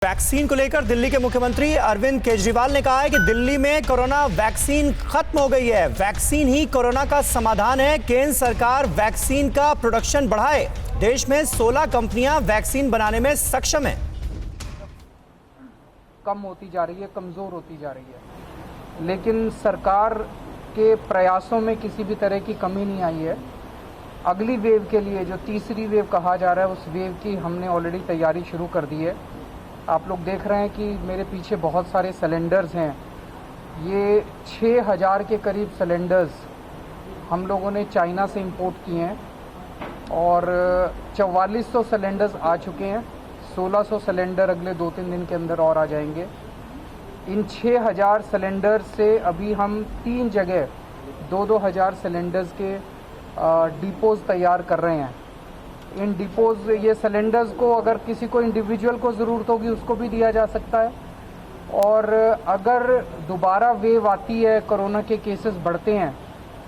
Vaccine को लेकर दिल्ली के मुख्यमंत्री अरविंद केजरीवाल ने कहा है कि दिल्ली में कोरोना वैक्सीन खत्म हो गई है। वैक्सीन ही कोरोना का समाधान है। केंद्र सरकार वैक्सीन का प्रोडक्शन बढ़ाए। देश में 16 कंपनियां वैक्सीन बनाने में सक्षम हैं। कम होती जा रही है, कमजोर होती जा रही है, लेकिन सरकार के प्रयासों में किसी भी तरह की कमी नहीं आई है। अगली वेव के लिए जो तीसरी वेव कहा जा रहा है, उस वेव की हमने ऑलरेडी तैयारी शुरू कर दी है। आप लोग देख रहे हैं कि मेरे पीछे बहुत सारे सिलेंडर्स हैं। ये 6000 के करीब सिलेंडर्स हम लोगों ने चाइना से इंपोर्ट किए हैं और 4400 सिलेंडर्स आ चुके हैं। 1600 सिलेंडर अगले 2-3 दिन के अंदर और आ जाएंगे। इन 6000 सिलेंडर से अभी हम 3 जगह 2-2 हज़ार सिलेंडर्स के डिपोज तैयार कर रहे हैं। इन डिपोज ये सिलेंडर्स को अगर किसी को इंडिविजुअल को ज़रूरत होगी उसको भी दिया जा सकता है। और अगर दोबारा वेव आती है, कोरोना के केसेस बढ़ते हैं,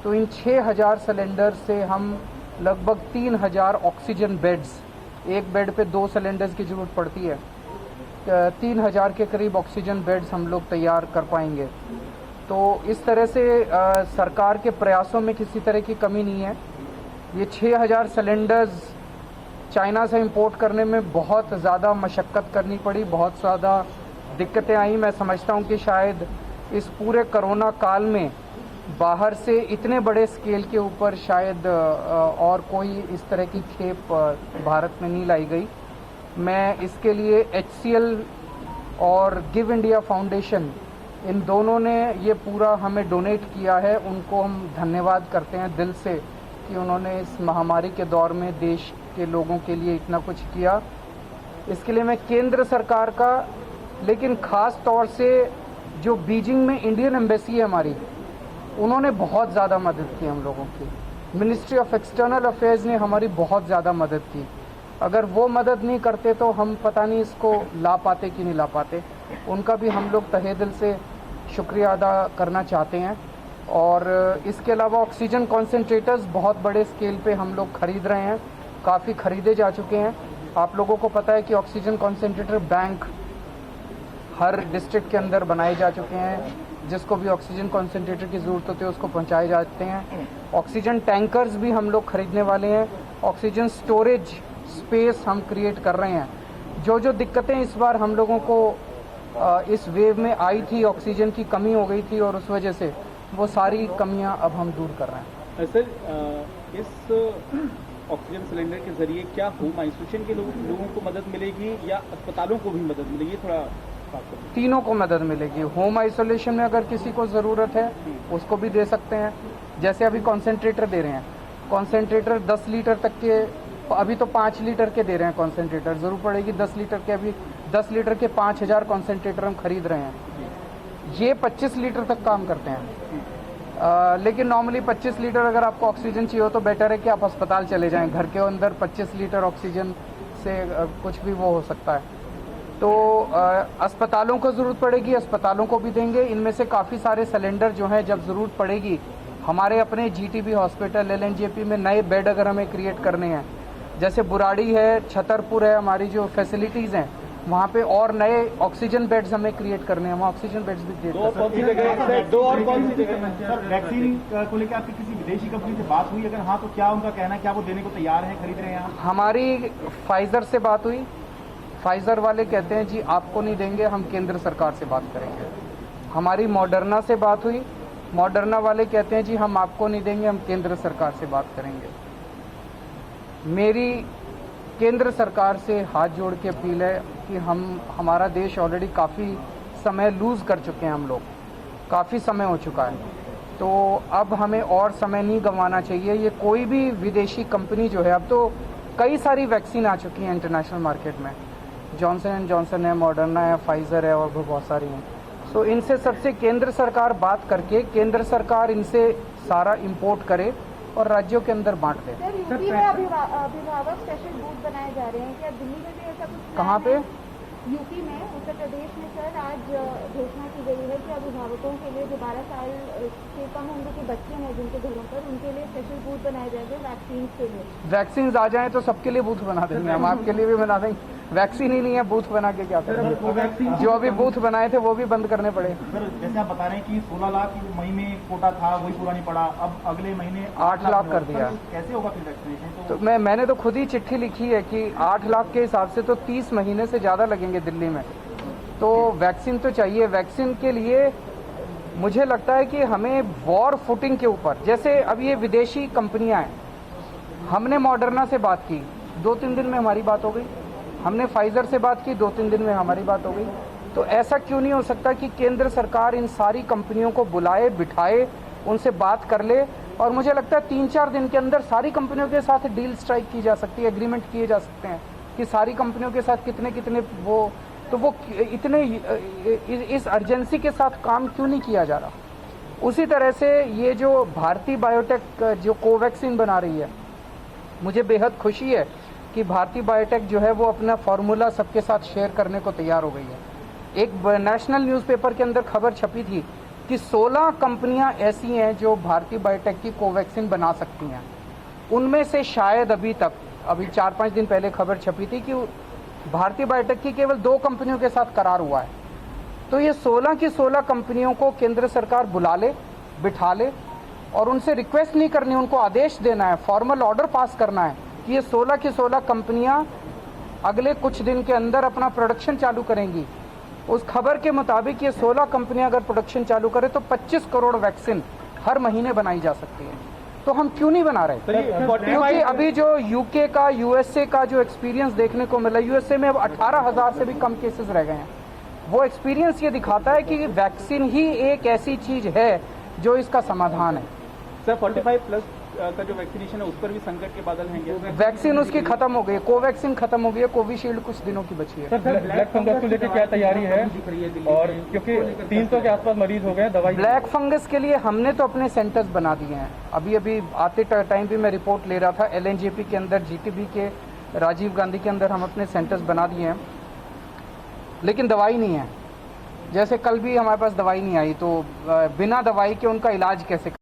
तो इन 6000 सिलेंडर से हम लगभग 3000 ऑक्सीजन बेड्स, एक बेड पे 2 सिलेंडर्स की ज़रूरत पड़ती है, 3000 के करीब ऑक्सीजन बेड्स हम लोग तैयार कर पाएंगे। तो इस तरह से सरकार के प्रयासों में किसी तरह की कमी नहीं है। ये 6000 सिलेंडर्स चाइना से इंपोर्ट करने में बहुत ज़्यादा मशक्क़त करनी पड़ी, बहुत ज़्यादा दिक्कतें आई। मैं समझता हूँ कि शायद इस पूरे कोरोना काल में बाहर से इतने बड़े स्केल के ऊपर शायद और कोई इस तरह की खेप भारत में नहीं लाई गई। मैं इसके लिए HCL और गिव इंडिया फाउंडेशन, इन दोनों ने ये पूरा हमें डोनेट किया है। उनको हम धन्यवाद करते हैं दिल से कि उन्होंने इस महामारी के दौर में देश के लोगों के लिए इतना कुछ किया। इसके लिए मैं केंद्र सरकार का, लेकिन ख़ास तौर से जो बीजिंग में इंडियन एम्बेसी है हमारी, उन्होंने बहुत ज़्यादा मदद की हम लोगों की। मिनिस्ट्री ऑफ एक्सटर्नल अफेयर्स ने हमारी बहुत ज़्यादा मदद की। अगर वो मदद नहीं करते तो हम पता नहीं इसको ला पाते कि नहीं ला पाते। उनका भी हम लोग तहे दिल से शुक्रिया अदा करना चाहते हैं। और इसके अलावा ऑक्सीजन कॉन्सेंट्रेटर्स बहुत बड़े स्केल पे हम लोग खरीद रहे हैं, काफ़ी खरीदे जा चुके हैं। आप लोगों को पता है कि ऑक्सीजन कॉन्सेंट्रेटर बैंक हर डिस्ट्रिक्ट के अंदर बनाए जा चुके हैं। जिसको भी ऑक्सीजन कॉन्सेंट्रेटर की ज़रूरत होती है उसको पहुंचाए जाते हैं। ऑक्सीजन टैंकर्स भी हम लोग खरीदने वाले हैं। ऑक्सीजन स्टोरेज स्पेस हम क्रिएट कर रहे हैं। जो जो दिक्कतें इस बार हम लोगों को इस वेव में आई थी, ऑक्सीजन की कमी हो गई थी और उस वजह से वो सारी कमियां अब हम दूर कर रहे हैं। सर, इस ऑक्सीजन सिलेंडर के जरिए क्या होम आइसोलेशन के लोगों को मदद मिलेगी या अस्पतालों को भी मदद मिलेगी? थोड़ा बात करें। तीनों को मदद मिलेगी। होम आइसोलेशन में अगर किसी को ज़रूरत है उसको भी दे सकते हैं। जैसे अभी कॉन्सेंट्रेटर दे रहे हैं, कॉन्सेंट्रेटर 10 लीटर तक के, अभी तो 5 लीटर के दे रहे हैं कॉन्सेंट्रेटर। ज़रूर पड़ेगी 10 लीटर के। अभी 10 लीटर के 5000 कॉन्सेंट्रेटर हम खरीद रहे हैं। ये 25 लीटर तक काम करते हैं। लेकिन नॉर्मली 25 लीटर अगर आपको ऑक्सीजन चाहिए हो तो बेटर है कि आप अस्पताल चले जाएं। घर के अंदर 25 लीटर ऑक्सीजन से कुछ भी वो हो सकता है। तो अस्पतालों को ज़रूरत पड़ेगी, अस्पतालों को भी देंगे। इनमें से काफ़ी सारे सिलेंडर जो हैं, जब ज़रूरत पड़ेगी, हमारे अपने GTB हॉस्पिटल LNJP में नए बेड अगर हमें क्रिएट करने हैं, जैसे बुराड़ी है, छतरपुर है, हमारी जो फैसिलिटीज़ हैं वहाँ पे और नए ऑक्सीजन बेड्स हमें क्रिएट करने हैं। वहाँ ऑक्सीजन बेड्स भी क्रिएट दो और कौन सी जगह? सर, वैक्सीन को लेकर आपकी किसी विदेशी कंपनी से बात हुई? अगर हाँ तो क्या उनका कहना है, क्या वो देने को तैयार है, खरीद रहे हैं? हमारी फाइज़र से बात हुई। फाइज़र वाले कहते हैं जी आपको नहीं देंगे, हम केंद्र सरकार से बात करेंगे। हमारी मॉडर्ना से बात हुई। मॉडर्ना वाले कहते हैं जी हम आपको नहीं देंगे, हम केंद्र सरकार से बात करेंगे। मेरी केंद्र सरकार से हाथ जोड़ के अपील है कि हमारा देश ऑलरेडी काफ़ी समय लूज़ कर चुके हैं। हम लोग काफ़ी समय हो चुका है, तो अब हमें और समय नहीं गंवाना चाहिए। ये कोई भी विदेशी कंपनी जो है, अब तो कई सारी वैक्सीन आ चुकी हैं इंटरनेशनल मार्केट में। जॉनसन एंड जॉनसन है, मॉडर्ना है, फाइज़र है और भी बहुत सारी हैं। सो इनसे सबसे केंद्र सरकार बात करके, केंद्र सरकार इनसे सारा इंपोर्ट करे और राज्यों के अंदर बांट दे। सर, यूपी में अभिभावक स्पेशल बूथ बनाए जा रहे हैं, क्या दिल्ली में भी ऐसा कुछ? कहाँ पे? यूपी में, उत्तर प्रदेश में सर आज घोषणा की गई है कि अभिभावकों के लिए जो 12 साल से कम उम्र के बच्चे हैं जिनके घरों पर, उनके लिए स्पेशल बूथ बनाए जाएंगे वैक्सीन के लिए। वैक्सीन आ जाए तो सबके लिए बूथ बना देंगे हम, आपके लिए भी बना देंगे। वैक्सीन ही नहीं है, बूथ बना के क्या करेंगे? जो अभी बूथ बनाए थे वो भी बंद करने पड़े। सर जैसे आप बता रहे हैं कि 16 लाख मई में कोटा था, वही पूरा नहीं पड़ा, अब अगले महीने 8 लाख कर दिया। कैसे होगा फिर वैक्सीनेशन? तो मैंने तो खुद ही चिट्ठी लिखी है कि 8 लाख के हिसाब से तो 30 महीने से ज़्यादा लगेंगे दिल्ली में। तो वैक्सीन तो चाहिए। वैक्सीन के लिए मुझे लगता है कि हमें वॉर फुटिंग के ऊपर, जैसे अब ये विदेशी कंपनियां हैं, हमने मॉडर्ना से बात की, 2-3 दिन में हमारी बात हो गई। हमने फाइजर से बात की, 2-3 दिन में हमारी बात हो गई। तो ऐसा क्यों नहीं हो सकता कि केंद्र सरकार इन सारी कंपनियों को बुलाए, बिठाए, उनसे बात कर ले, और मुझे लगता है 3-4 दिन के अंदर सारी कंपनियों के साथ डील स्ट्राइक की जा सकती है, एग्रीमेंट किए जा सकते हैं कि सारी कंपनियों के साथ कितने कितने वो इतने इस अर्जेंसी के साथ काम क्यों नहीं किया जा रहा। उसी तरह से ये जो भारतीय बायोटेक जो कोवैक्सीन बना रही है, मुझे बेहद खुशी है कि भारतीय बायोटेक जो है वो अपना फार्मूला सबके साथ शेयर करने को तैयार हो गई है। एक नेशनल न्यूज़पेपर के अंदर खबर छपी थी कि 16 कंपनियां ऐसी हैं जो भारतीय बायोटेक की कोवैक्सीन बना सकती हैं। उनमें से शायद अभी 4-5 दिन पहले खबर छपी थी कि भारतीय बायोटेक की केवल 2 कंपनियों के साथ करार हुआ है। तो ये 16 की 16 कंपनियों को केंद्र सरकार बुला ले, बिठा ले, और उनसे रिक्वेस्ट नहीं करनी, उनको आदेश देना है, फॉर्मल ऑर्डर पास करना है कि ये 16 की 16 कंपनियां अगले कुछ दिन के अंदर अपना प्रोडक्शन चालू करेंगी। उस खबर के मुताबिक ये 16 कंपनियां अगर प्रोडक्शन चालू करें तो 25 करोड़ वैक्सीन हर महीने बनाई जा सकती है। तो हम क्यों नहीं बना रहे? क्योंकि अभी जो यूके का, यूएसए का जो एक्सपीरियंस देखने को मिला, यूएसए में अब 18,000 से भी कम केसेस रह गए हैं। वो एक्सपीरियंस ये दिखाता है कि वैक्सीन ही एक ऐसी चीज है जो इसका समाधान है। सर 45+ का जो वैक्सीनेशन है उस पर भी संकट के बादल हैं क्या? वैक्सीन उसकी खत्म हो गई, कोवैक्सीन खत्म हो गई है, कोविशील्ड कुछ दिनों की बची है। सर ब्लैक फंगस को लेकर क्या तैयारी है? और क्योंकि 300 के आसपास मरीज हो गए दवाई। ब्लैक फंगस के लिए हमने तो अपने सेंटर्स बना दिए हैं। अभी आते टाइम भी मैं रिपोर्ट ले रहा था, LNJP के अंदर, GTB के राजीव गांधी के अंदर हम अपने सेंटर्स बना दिए हैं, लेकिन दवाई नहीं है। जैसे कल भी हमारे पास दवाई नहीं आई, तो बिना दवाई के उनका इलाज कैसे?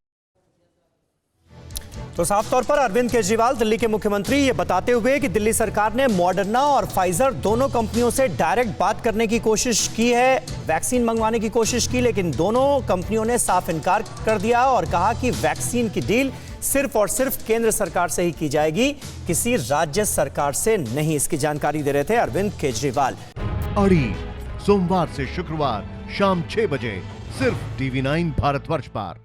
तो साफ तौर पर अरविंद केजरीवाल दिल्ली के मुख्यमंत्री ये बताते हुए कि दिल्ली सरकार ने मॉडर्ना और फाइजर दोनों कंपनियों से डायरेक्ट बात करने की कोशिश की है, वैक्सीन मंगवाने की कोशिश की, लेकिन दोनों कंपनियों ने साफ इनकार कर दिया और कहा कि वैक्सीन की डील सिर्फ और सिर्फ केंद्र सरकार से ही की जाएगी, किसी राज्य सरकार से नहीं। इसकी जानकारी दे रहे थे अरविंद केजरीवाल। अड़ी सोमवार से शुक्रवार शाम 6 बजे सिर्फ TV9 भारतवर्ष पर।